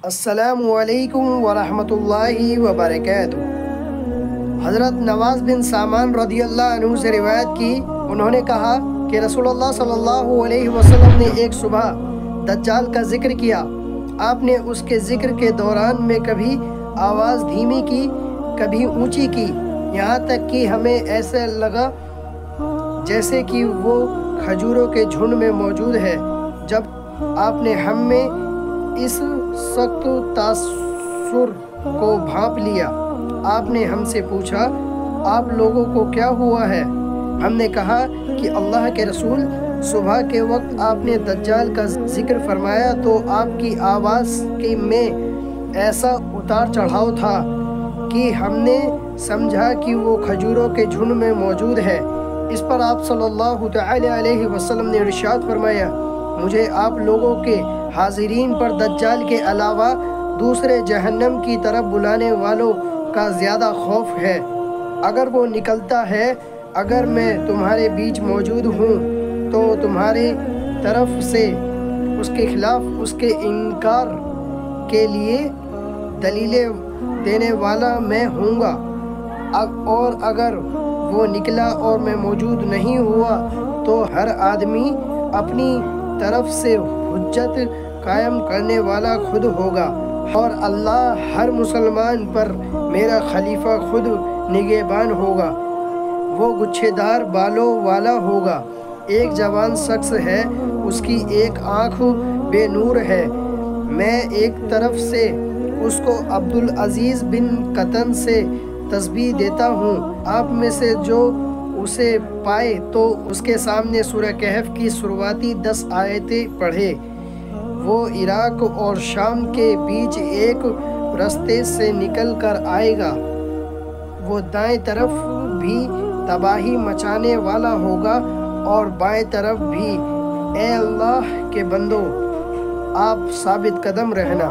السلام علیکم ورحمۃ اللہ وبرکاتہ۔ حضرت نواز بن سامان رضی اللہ عنہ سے روایت کی، انہوں نے کہا کہ رسول اللہ صلی اللہ علیہ وسلم نے ایک صبح دجال کا ذکر کیا۔ آپ نے اس کے ذکر کے دوران میں کبھی آواز دھیمی کی، کبھی اونچی کی، یہاں تک کہ ہمیں ایسا لگا جیسے کہ وہ کھجوروں کے جھنڈ میں موجود ہے۔ جب آپ نے ہم میں اس سخت تاثر کو بھانپ لیا، آپ نے ہم سے پوچھا، آپ لوگوں کو کیا ہوا ہے؟ ہم نے کہا کہ اللہ کے رسول، صبح کے وقت آپ نے دجال کا ذکر فرمایا تو آپ کی آواز میں ایسا اتار چڑھاؤ تھا کہ ہم نے سمجھا کہ وہ کھجوروں کے جھنڈ میں موجود ہے۔ اس پر آپ صلی اللہ تعالی علیہ وسلم نے ارشاد فرمایا، مجھے آپ لوگوں کے حاضرین پر دجال کے علاوہ دوسرے جہنم کی طرف بلانے والوں کا زیادہ خوف ہے۔ اگر وہ نکلتا ہے، اگر میں تمہارے بیچ موجود ہوں تو تمہاری طرف سے اس کے خلاف اس کے انکار کے لیے دلیلیں دینے والا میں ہوں گا، اور اگر وہ نکلا اور میں موجود نہیں ہوا تو ہر آدمی اپنی طرف سے حجت قائم کرنے والا خود ہوگا، اور اللہ ہر مسلمان پر میرا خلیفہ خود نگہبان ہوگا۔ وہ گچھے دار بالوں والا ہوگا، ایک جوان شخص ہے، اس کی ایک آنکھ بے نور ہے۔ میں ایک طرف سے اس کو عبدالعزیز بن قطن سے تشبیہ دیتا ہوں۔ آپ میں سے جو اسے پائے تو اس کے سامنے سورہ کہف کی شروعاتی 10 آیتیں پڑھے۔ وہ عراق اور شام کے بیچ ایک راستے سے نکل کر آئے گا، وہ دائیں طرف بھی تباہی مچانے والا ہوگا اور بائیں طرف بھی۔ اے اللہ کے بندو، آپ ثابت قدم رہنا۔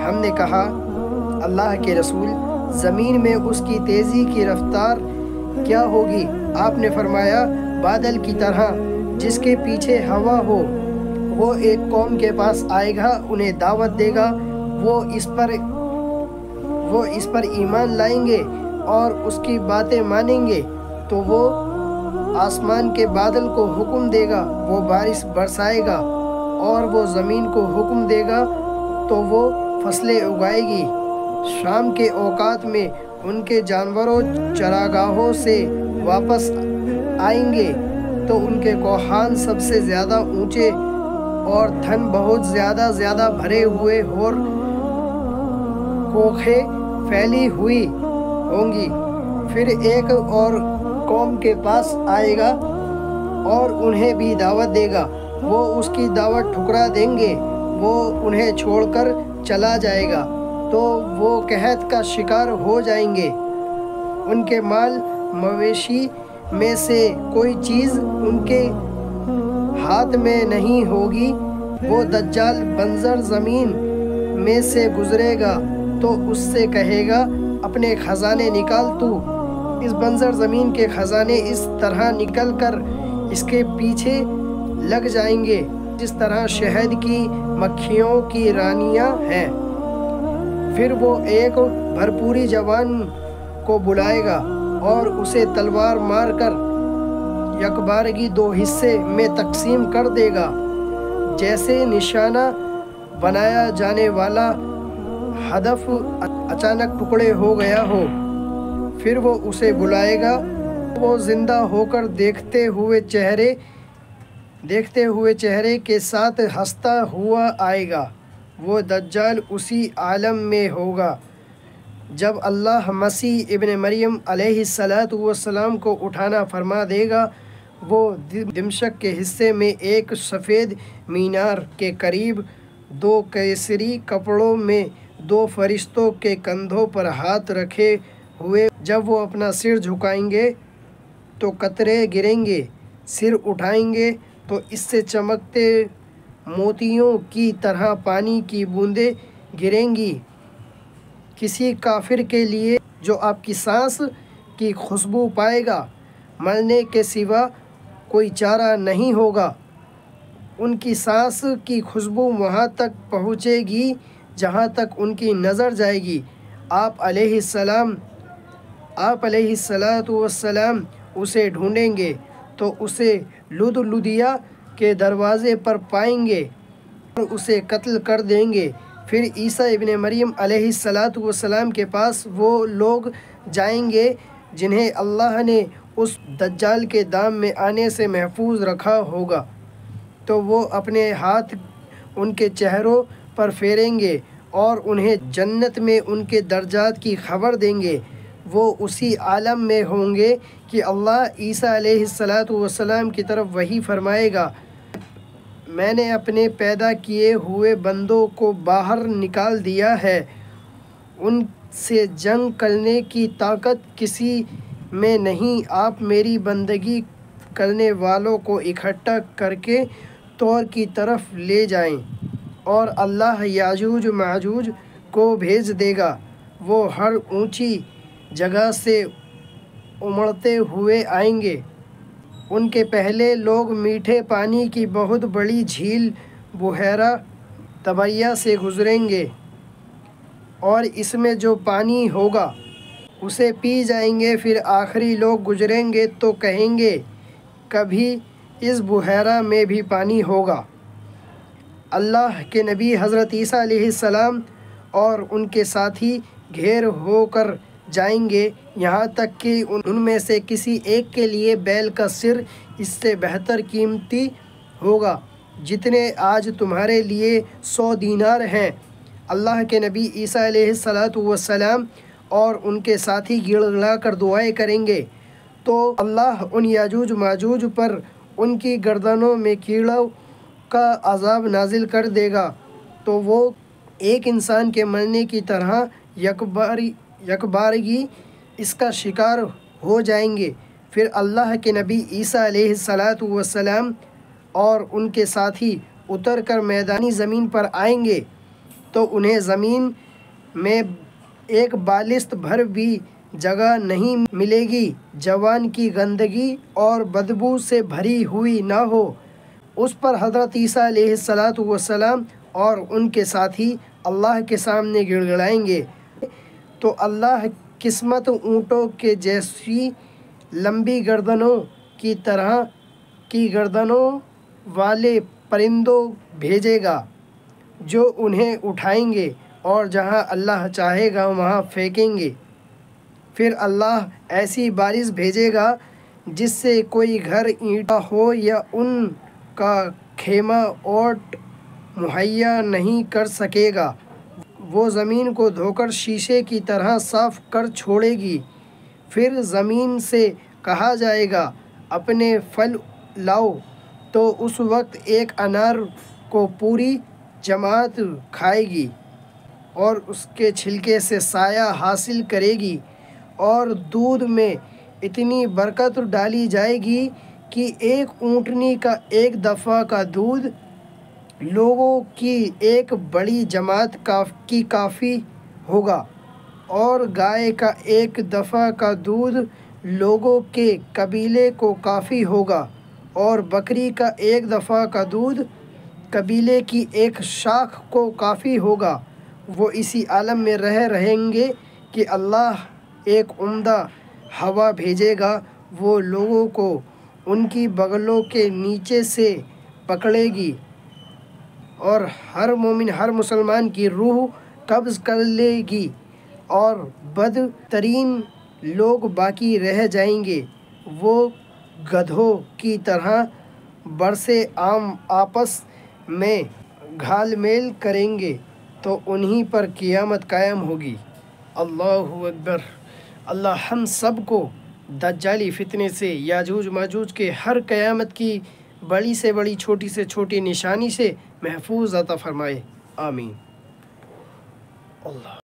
ہم نے کہا، اللہ کے رسول، زمین میں اس کی تیزی کی رفتار کیا ہوگی؟ آپ نے فرمایا، بادل کی طرح جس کے پیچھے ہوا ہو۔ وہ ایک قوم کے پاس آئے گا، انہیں دعوت دے گا، وہ اس پر ایمان لائیں گے اور اس کی باتیں مانیں گے تو وہ آسمان کے بادل کو حکم دے گا، وہ بارش برسائے گا، اور وہ زمین کو حکم دے گا تو وہ فصلیں اگائے گی۔ شام کے اوقات میں ان کے جانوروں چراگاہوں سے واپس آئیں گے تو ان کے کوہان سب سے زیادہ اونچے اور دھن بہت زیادہ بھرے ہوئے اور کوکھیں پھیلی ہوئی ہوں گی۔ پھر ایک اور قوم کے پاس آئے گا اور انہیں بھی دعوت دے گا، وہ اس کی دعوت ٹھکرا دیں گے، وہ انہیں چھوڑ کر چلا جائے گا تو وہ قحط کا شکار ہو جائیں گے، ان کے مال مویشی میں سے کوئی چیز ان کے ہاتھ میں نہیں ہوگی۔ وہ دجال بنجر زمین میں سے گزرے گا تو اس سے کہے گا، اپنے خزانے نکال تو۔ اس بنجر زمین کے خزانے اس طرح نکل کر اس کے پیچھے لگ جائیں گے جس طرح شہد کی مکھیوں کی رانیاں ہیں۔ پھر وہ ایک بھرپوری جوان کو بلائے گا اور اسے تلوار مار کر یکبارگی 2 حصے میں تقسیم کر دے گا، جیسے نشانہ بنایا جانے والا ہدف اچانک ٹکڑے ہو گیا ہو۔ پھر وہ اسے بلائے گا، وہ زندہ ہو کر دیکھتے ہوئے چہرے کے ساتھ ہنستا ہوا آئے گا۔ وہ دجال اسی عالم میں ہوگا جب اللہ مسیح ابن مریم علیہ السلام کو اٹھانا فرما دے گا۔ وہ دمشق کے حصے میں ایک سفید مینار کے قریب 2 کیسری کپڑوں میں 2 فرشتوں کے کندھوں پر ہاتھ رکھے ہوئے، جب وہ اپنا سر جھکائیں گے تو قطرے گریں گے، سر اٹھائیں گے تو اس سے چمکتے موتیوں کی طرح پانی کی بوندیں گریں گی۔ کسی کافر کے لیے جو آپ کی سانس کی خوشبو پائے گا، مرنے کے سوا کوئی چارہ نہیں ہوگا۔ ان کی سانس کی خوشبو وہاں تک پہنچے گی جہاں تک ان کی نظر جائے گی۔ آپ علیہ السلام اسے ڈھونڈیں گے تو اسے لدیا کے دروازے پر پائیں گے اور اسے قتل کر دیں گے۔ پھر عیسیٰ ابن مریم علیہ السلام کے پاس وہ لوگ جائیں گے جنہیں اللہ نے اس دجال کے دام میں آنے سے محفوظ رکھا ہوگا، تو وہ اپنے ہاتھ ان کے چہروں پر پھیریں گے اور انہیں جنت میں ان کے درجات کی خبر دیں گے۔ وہ اسی عالم میں ہوں گے کہ اللہ عیسیٰ علیہ السلام کی طرف وحی فرمائے گا، میں نے اپنے پیدا کیے ہوئے بندوں کو باہر نکال دیا ہے، ان سے جنگ کرنے کی طاقت کسی میں نہیں، آپ میری بندگی کرنے والوں کو اکٹھا کر کے طور کی طرف لے جائیں، اور اللہ یاجوج ماجوج کو بھیج دے گا، وہ ہر اونچی جگہ سے امڑتے ہوئے آئیں گے۔ ان کے پہلے لوگ میٹھے پانی کی بہت بڑی جھیل بحیرہ طبریہ سے گزریں گے، اور اس میں جو پانی ہوگا اسے پی جائیں گے۔ پھر آخری لوگ گزریں گے تو کہیں گے، کبھی اس بحیرہ میں بھی پانی ہوگا۔ اللہ کے نبی حضرت عیسیٰ علیہ السلام اور ان کے ساتھی گھیر ہو کر جائیں گے، یہاں تک کہ ان میں سے کسی ایک کے لیے بیل کا سر اس سے بہتر قیمتی ہوگا جتنے آج تمہارے لیے 100 دینار ہیں۔ اللہ کے نبی عیسیٰ علیہ السلام اور ان کے ساتھی گڑ گڑا کر دعائیں کریں گے تو اللہ ان یاجوج ماجوج پر ان کی گردنوں میں کیڑوں کا عذاب نازل کر دے گا، تو وہ ایک انسان کے مرنے کی طرح یکبارگی اس کا شکار ہو جائیں گے۔ پھر اللہ کے نبی عیسیٰ علیہ السلام اور ان کے ساتھی اتر کر میدانی زمین پر آئیں گے تو انہیں زمین میں ایک بالشت بھر بھی جگہ نہیں ملے گی جوان کی گندگی اور بدبو سے بھری ہوئی نہ ہو۔ اس پر حضرت عیسیٰ علیہ السلام اور ان کے ساتھی اللہ کے سامنے گڑ گڑائیں گے تو اللہ قسمت اونٹوں کے جیسی لمبی گردنوں کی طرح کی گردنوں والے پرندوں بھیجے گا جو انہیں اٹھائیں گے اور جہاں اللہ چاہے گا وہاں پھینکیں گے۔ پھر اللہ ایسی بارش بھیجے گا جس سے کوئی گھر اینٹا ہو یا ان کا خیمہ اوٹ مہیا نہیں کر سکے گا، وہ زمین کو دھو کر شیشے کی طرح صاف کر چھوڑے گی۔ پھر زمین سے کہا جائے گا، اپنے پھل لاؤ، تو اس وقت ایک انار کو پوری جماعت کھائے گی اور اس کے چھلکے سے سایہ حاصل کرے گی، اور دودھ میں اتنی برکت ڈالی جائے گی کہ ایک اونٹنی کا ایک دفعہ کا دودھ لوگوں کی ایک بڑی جماعت کی کافی ہوگا، اور گائے کا ایک دفعہ کا دودھ لوگوں کے قبیلے کو کافی ہوگا، اور بکری کا ایک دفعہ کا دودھ قبیلے کی ایک شاخ کو کافی ہوگا۔ وہ اسی عالم میں رہیں گے کہ اللہ ایک عمدہ ہوا بھیجے گا، وہ لوگوں کو ان کی بغلوں کے نیچے سے پکڑے گی، اور ہر مومن ہر مسلمان کی روح قبض کر لے گی، اور بدترین لوگ باقی رہ جائیں گے، وہ گدھوں کی طرح برسے آپس میں گھال میل کریں گے، تو انہی پر قیامت قائم ہوگی۔ اللہ اکبر۔ اللہ ہم سب کو دجالی فتنے سے، یاجوج ماجوج کے ہر قیامت کی بڑی سے بڑی چھوٹی سے چھوٹی نشانی سے محفوظ عطا فرمائے، آمین۔ اللہ